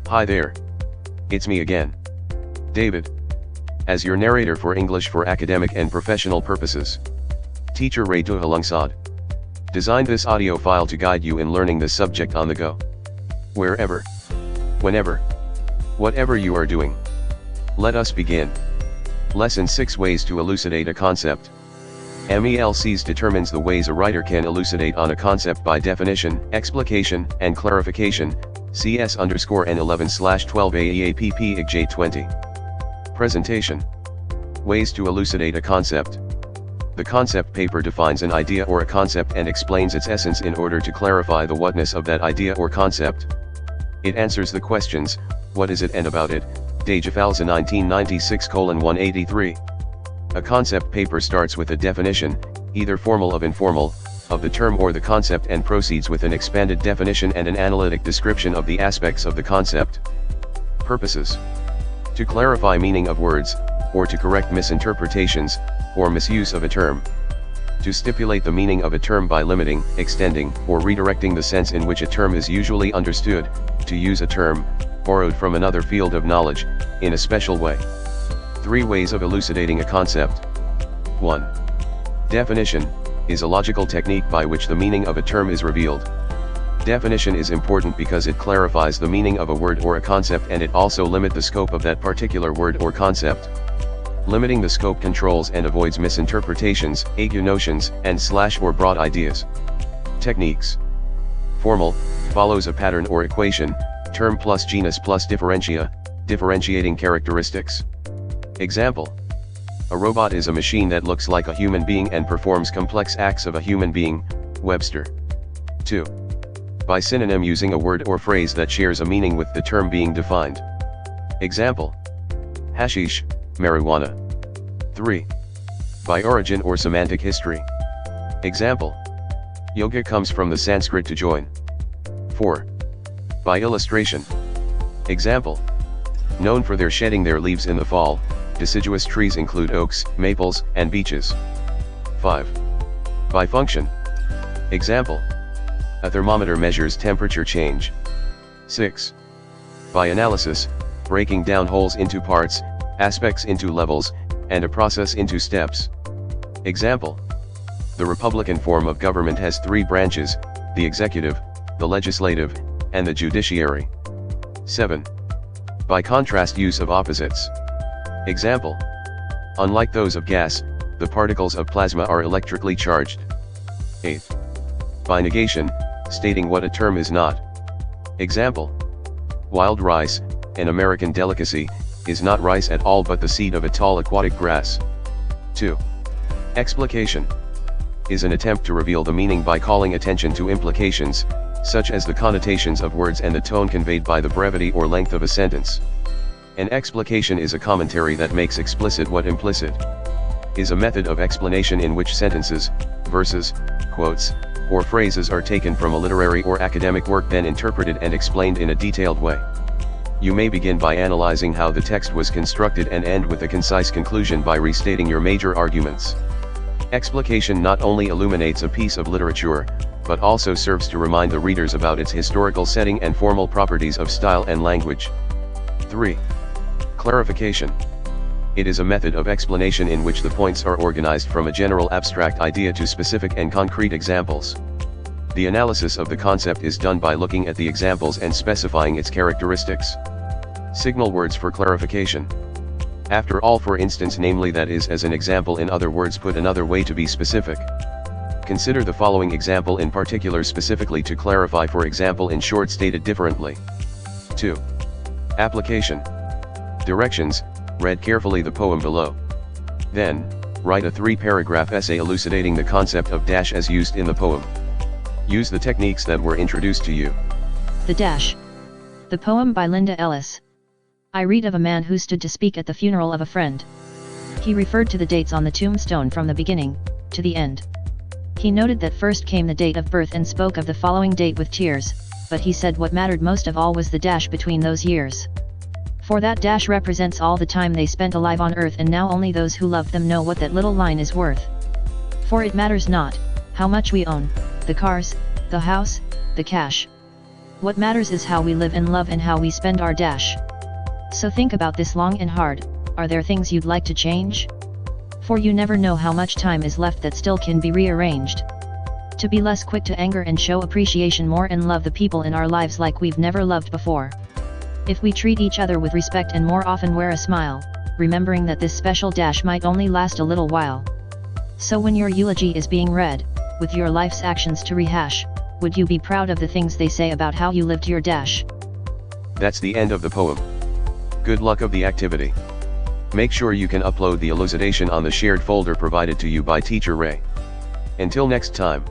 Hi there. It's me again, David, as your narrator for English for academic and professional purposes. Teacher Ray Alongside designed this audio file to guide you in learning this subject on the go. Wherever, whenever, whatever you are doing. Let us begin. Lesson 6: Ways to Elucidate a Concept. MELCs determines the ways a writer can elucidate on a concept by definition, explication, and clarification. CS_N11/12 AEAPP IGJ 20. Presentation. Ways to elucidate a concept. The concept paper defines an idea or a concept and explains its essence in order to clarify the whatness of that idea or concept. It answers the questions, what is it and about it, Dejafalza 1996:183. A concept paper starts with a definition, either formal or informal, of the term or the concept and proceeds with an expanded definition and an analytic description of the aspects of the concept. Purposes: to clarify meaning of words, or to correct misinterpretations, or misuse of a term. To stipulate the meaning of a term by limiting, extending, or redirecting the sense in which a term is usually understood, to use a term, borrowed from another field of knowledge, in a special way. 3 ways of elucidating a concept. 1. Definition is a logical technique by which the meaning of a term is revealed. Definition is important because it clarifies the meaning of a word or a concept, and it also limits the scope of that particular word or concept. Limiting the scope controls and avoids misinterpretations, ague notions, and or broad ideas. Techniques. Formal, follows a pattern or equation, term plus genus plus differentia, differentiating characteristics. Example: a robot is a machine that looks like a human being and performs complex acts of a human being, Webster. 2. By synonym, using a word or phrase that shares a meaning with the term being defined. Example: hashish, marijuana. 3. By origin or semantic history. Example: yoga comes from the Sanskrit to join. 4. By illustration. Example: known for their shedding their leaves in the fall, deciduous trees include oaks, maples, and beeches. 5. By function. Example: a thermometer measures temperature change. 6. By analysis, breaking down wholes into parts, aspects into levels, and a process into steps. Example: the Republican form of government has 3 branches, the executive, the legislative, and the judiciary. 7. By contrast, use of opposites. Example: unlike those of gas, the particles of plasma are electrically charged. 8. By negation, stating what a term is not. Example: wild rice, an American delicacy, is not rice at all but the seed of a tall aquatic grass. 2. Explication is an attempt to reveal the meaning by calling attention to implications, such as the connotations of words and the tone conveyed by the brevity or length of a sentence. An explication is a commentary that makes explicit what implicit. Is a method of explanation in which sentences, verses, quotes, or phrases are taken from a literary or academic work, then interpreted and explained in a detailed way. You may begin by analyzing how the text was constructed and end with a concise conclusion by restating your major arguments. Explication not only illuminates a piece of literature, but also serves to remind the readers about its historical setting and formal properties of style and language. 3. Clarification. It is a method of explanation in which the points are organized from a general abstract idea to specific and concrete examples. The analysis of the concept is done by looking at the examples and specifying its characteristics. Signal words for clarification. After all, for instance, namely, that is, as an example, in other words, put another way to be specific. Consider the following example in particular specifically to clarify, for example, in short stated differently. 2. Application. Directions: read carefully the poem below. Then, write a 3-paragraph essay elucidating the concept of dash as used in the poem. Use the techniques that were introduced to you. The Dash. The poem by Linda Ellis. I read of a man who stood to speak at the funeral of a friend. He referred to the dates on the tombstone from the beginning to the end. He noted that first came the date of birth and spoke of the following date with tears, but he said what mattered most of all was the dash between those years. For that dash represents all the time they spent alive on earth, and now only those who loved them know what that little line is worth. For it matters not how much we own, the cars, the house, the cash. What matters is how we live and love and how we spend our dash. So think about this long and hard. Are there things you'd like to change? For you never know how much time is left that still can be rearranged. To be less quick to anger and show appreciation more and love the people in our lives like we've never loved before. If we treat each other with respect and more often wear a smile, remembering that this special dash might only last a little while. So when your eulogy is being read, with your life's actions to rehash, would you be proud of the things they say about how you lived your dash? That's the end of the poem. Good luck of the activity. Make sure you can upload the elucidation on the shared folder provided to you by Teacher Ray. Until next time.